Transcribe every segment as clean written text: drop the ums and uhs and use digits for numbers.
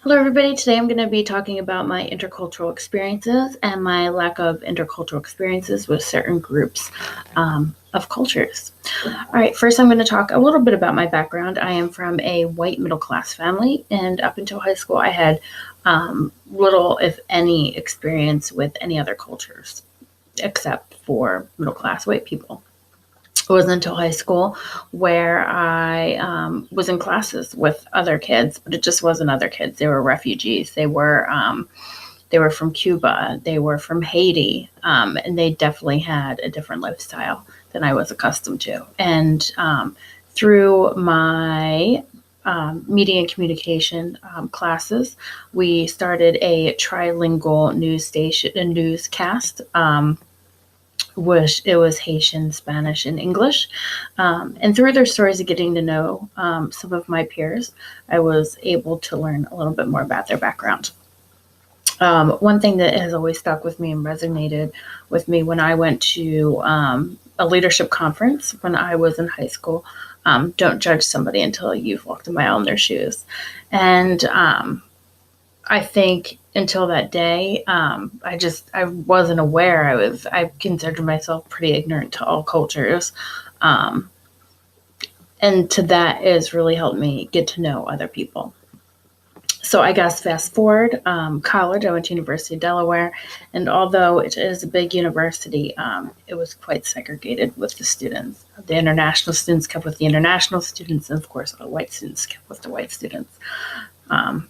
Hello, everybody. Today I'm going to be talking about my intercultural experiences and my lack of intercultural experiences with certain groups of cultures. All right, first I'm going to talk a little bit about my background. I am from a white middle class family, and up until high school, I had little, if any, experience with any other cultures except for middle class white people. It wasn't until high school where I was in classes with other kids, but it just wasn't other kids. They were refugees. They were from Cuba. They were from Haiti, and they definitely had a different lifestyle than I was accustomed to. And through my media and communication classes, we started a trilingual news station, a newscast. It was Haitian, Spanish, and English. And through their stories of getting to know some of my peers, I was able to learn a little bit more about their background. One thing that has always stuck with me and resonated with me when I went to a leadership conference when I was in high school. Don't judge somebody until you've walked a mile in their shoes. And I think until that day, I wasn't aware. I considered myself pretty ignorant to all cultures. Um, and to that has really helped me get to know other people. So I guess fast forward, college, I went to University of Delaware, and although it is a big university, it was quite segregated with the students. The international students kept with the international students, and of course, the white students kept with the white students. Um,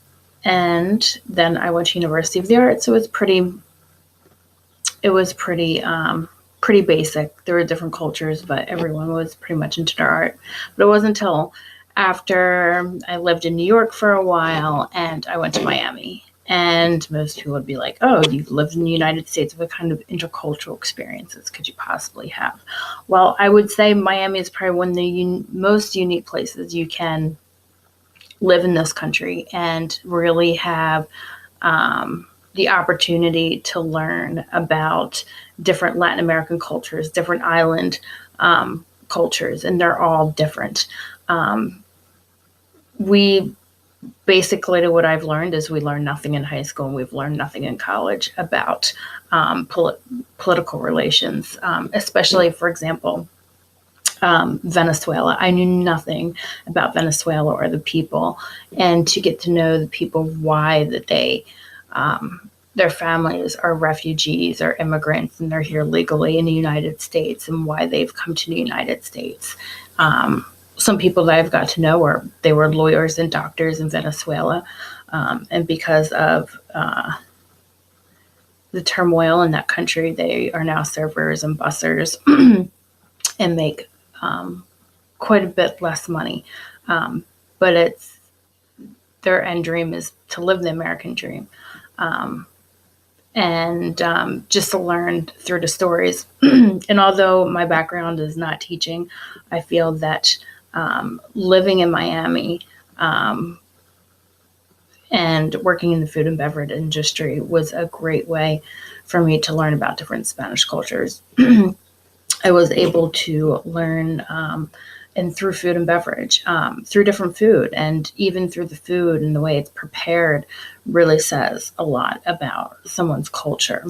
and then I went to University of the Arts. So it was pretty basic. There were different cultures, but everyone was pretty much into their art. But it wasn't until after I lived in New York for a while and I went to Miami. And most people would be like, "Oh, you've lived in the United States. What kind of intercultural experiences could you possibly have?" Well, I would say Miami is probably one of the most unique places you can live in this country and really have the opportunity to learn about different Latin American cultures, different island cultures, and they're all different. Um, we basically, what I've learned is we learn nothing in high school and we've learned nothing in college about political relations, especially, for example, Venezuela. I knew nothing about Venezuela or the people, and to get to know the people, why that their families are refugees or immigrants and they're here legally in the United States, and why they've come to the United States. Some people that I've got to know they were lawyers and doctors in Venezuela, and because of the turmoil in that country, they are now servers and bussers and make quite a bit less money. But it's their end dream is to live the American dream. And just to learn through the stories. And although my background is not teaching, I feel that living in Miami and working in the food and beverage industry was a great way for me to learn about different Spanish cultures. I was able to learn and through food and beverage, through different food, and even through the food and the way it's prepared really says a lot about someone's culture.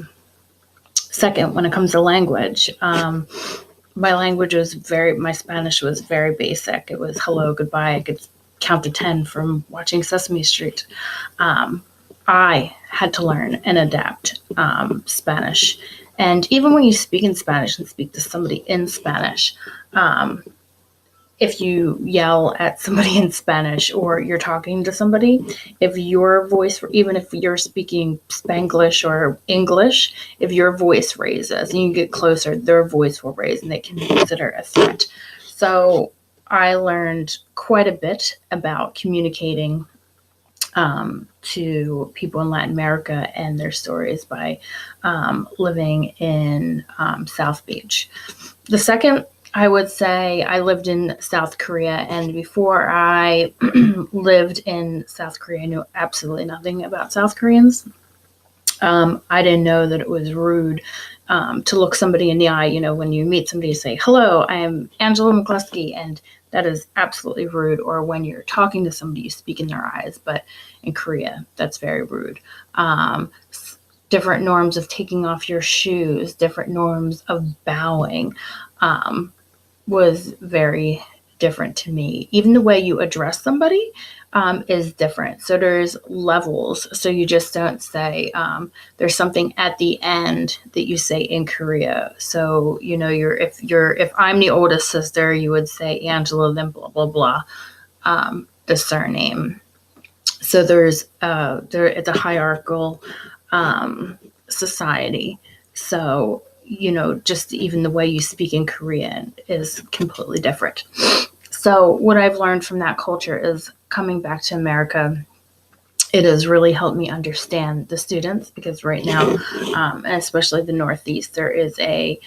Second, when it comes to language, my Spanish was very basic. It was hello, goodbye. I could count to 10 from watching Sesame Street. I had to learn and adapt Spanish. And even when you speak in Spanish and speak to somebody in Spanish, if you yell at somebody in Spanish or you're talking to somebody, if your voice, even if you're speaking Spanglish or English, if your voice raises and you get closer, their voice will raise and they can consider a threat. So I learned quite a bit about communicating to people in Latin America and their stories by living in South Beach. The second, I would say I lived in South Korea, and before I lived in South Korea, I knew absolutely nothing about South Koreans. I didn't know that it was rude to look somebody in the eye. You know, when you meet somebody, you say, "Hello, I am Angela McCluskey," and that is absolutely rude. Or when you're talking to somebody, you speak in their eyes. But in Korea, that's very rude. Different norms of taking off your shoes, different norms of bowing, was very different to me. Even the way you address somebody is different. So there's levels. So you just don't say, there's something at the end that you say in Korea. So, if I'm the oldest sister, you would say Angela, then blah, blah, blah, the surname. So it's a hierarchical society. So, just even the way you speak in Korean is completely different. So what I've learned from that culture is coming back to America, it has really helped me understand the students, because right now, and especially the Northeast, there's a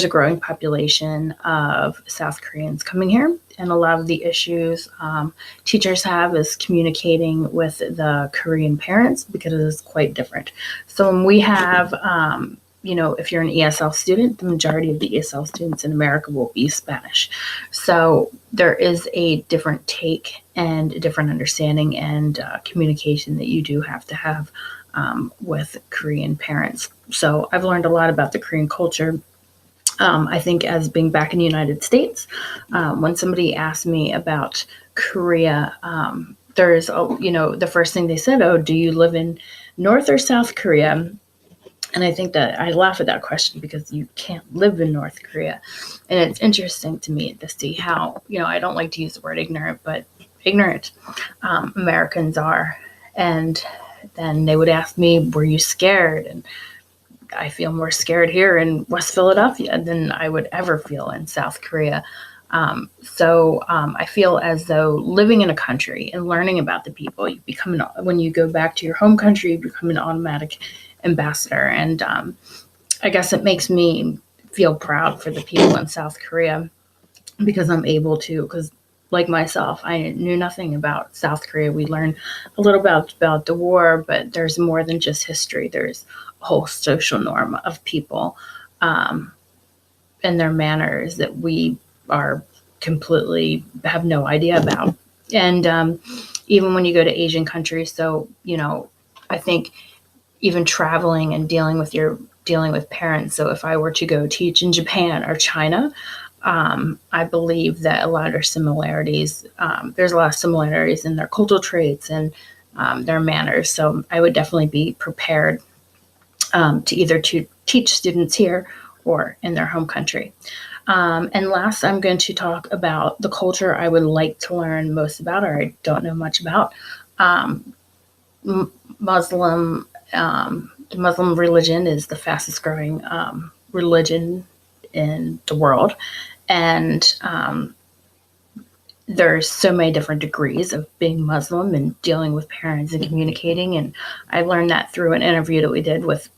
growing population of South Koreans coming here. And a lot of the issues teachers have is communicating with the Korean parents, because it is quite different. So when we have, if you're an ESL student, the majority of the ESL students in America will be Spanish. So there is a different take and a different understanding and communication that you do have to have with Korean parents. So I've learned a lot about the Korean culture. I think as being back in the United States, when somebody asked me about Korea, the first thing they said, "Oh, do you live in North or South Korea?" And I think that I laugh at that question, because you can't live in North Korea. And it's interesting to me to see how, I don't like to use the word ignorant, but ignorant Americans are. And then they would ask me, were you scared? And I feel more scared here in West Philadelphia than I would ever feel in South Korea. So I feel as though living in a country and learning about the people, when you go back to your home country, you become an automatic ambassador. And I guess it makes me feel proud for the people in South Korea, because I'm able to, because like myself, I knew nothing about South Korea. We learned a little about the war, but there's more than just history. There's a whole social norm of people and their manners that we are completely have no idea about. And even when you go to Asian countries, so, I think even traveling and dealing with parents. So if I were to go teach in Japan or China, I believe that a lot of similarities, there's a lot of similarities in their cultural traits and their manners. So I would definitely be prepared to teach students here or in their home country. And last, I'm going to talk about the culture I would like to learn most about, or I don't know much about. Muslim religion is the fastest growing religion in the world. And there's so many different degrees of being Muslim and dealing with parents and communicating. And I learned that through an interview that we did with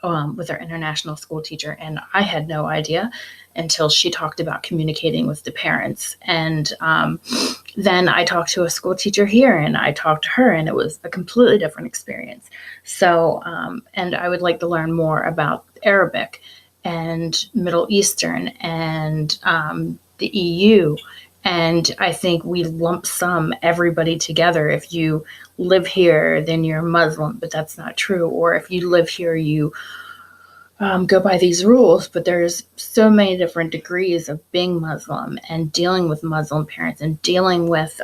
our international school teacher. And I had no idea until she talked about communicating with the parents. And then I talked to a school teacher here, and I talked to her, and it was a completely different experience. So, and I would like to learn more about Arabic and Middle Eastern and the EU. And I think we lump sum everybody together. If you live here, then you're Muslim, but that's not true. Or if you live here, you go by these rules. But there's so many different degrees of being Muslim and dealing with Muslim parents and dealing with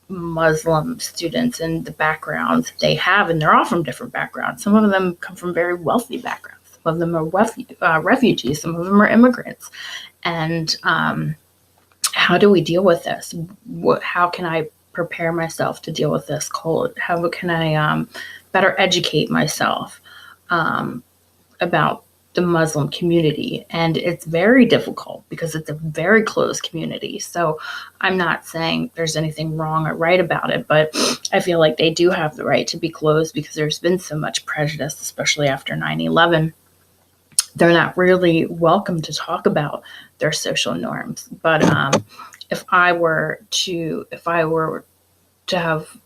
Muslim students and the backgrounds they have. And they're all from different backgrounds. Some of them come from very wealthy backgrounds. Some of them are refugees. Some of them are immigrants. And how do we deal with this? How can I prepare myself to deal with this cold? How can I better educate myself about the Muslim community? And it's very difficult because it's a very closed community. So I'm not saying there's anything wrong or right about it, but I feel like they do have the right to be closed because there's been so much prejudice, especially after 9/11. They're not really welcome to talk about their social norms. But if I were to have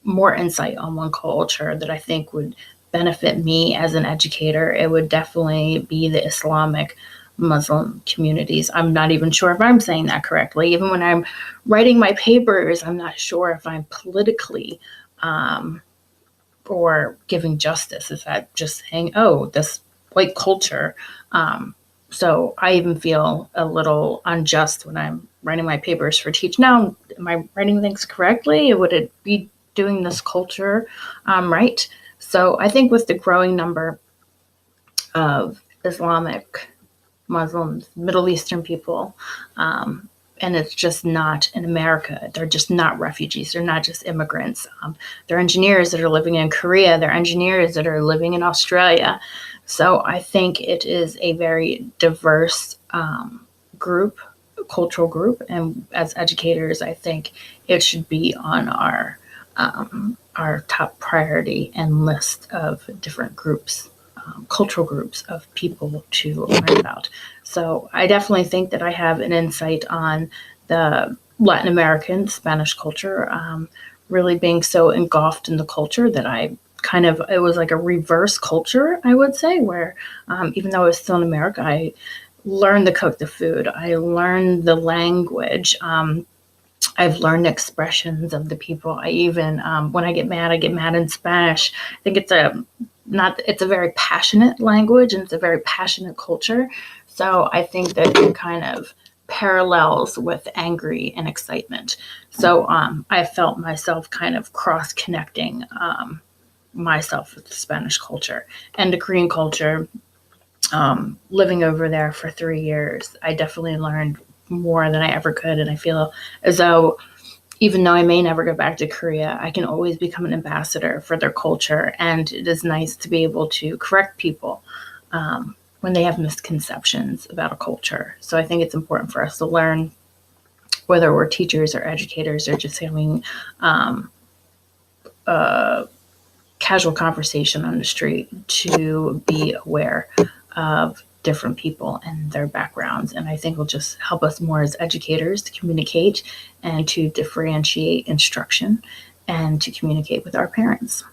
more insight on one culture that I think would benefit me as an educator, it would definitely be the Islamic Muslim communities. I'm not even sure if I'm saying that correctly. Even when I'm writing my papers, I'm not sure if I'm politically or giving justice. Is that just saying, oh, this white culture? So I even feel a little unjust when I'm writing my papers for Teach Now. Am I writing things correctly? Would it be doing this culture right? So I think with the growing number of Islamic Muslims, Middle Eastern people, and it's just not in America. They're just not refugees. They're not just immigrants. They're engineers that are living in Korea. They're engineers that are living in Australia. So I think it is a very diverse group, cultural group, and as educators, I think it should be on our top priority and list of different groups, cultural groups of people to learn about. So I definitely think that I have an insight on the Latin American Spanish culture, really being so engulfed in the culture that it was like a reverse culture, I would say, where even though I was still in America, I learned to cook the food. I learned the language. I've learned expressions of the people. I even, when I get mad in Spanish. I think it's a very passionate language and it's a very passionate culture. So I think that it kind of parallels with angry and excitement. So I felt myself kind of cross connecting myself with the Spanish culture and the Korean culture. Living over there for 3 years, I definitely learned more than I ever could. And I feel as though even though I may never go back to Korea, I can always become an ambassador for their culture. And it is nice to be able to correct people when they have misconceptions about a culture. So I think it's important for us to learn, whether we're teachers or educators or just having casual conversation on the street, to be aware of different people and their backgrounds. And I think will just help us more as educators to communicate and to differentiate instruction and to communicate with our parents.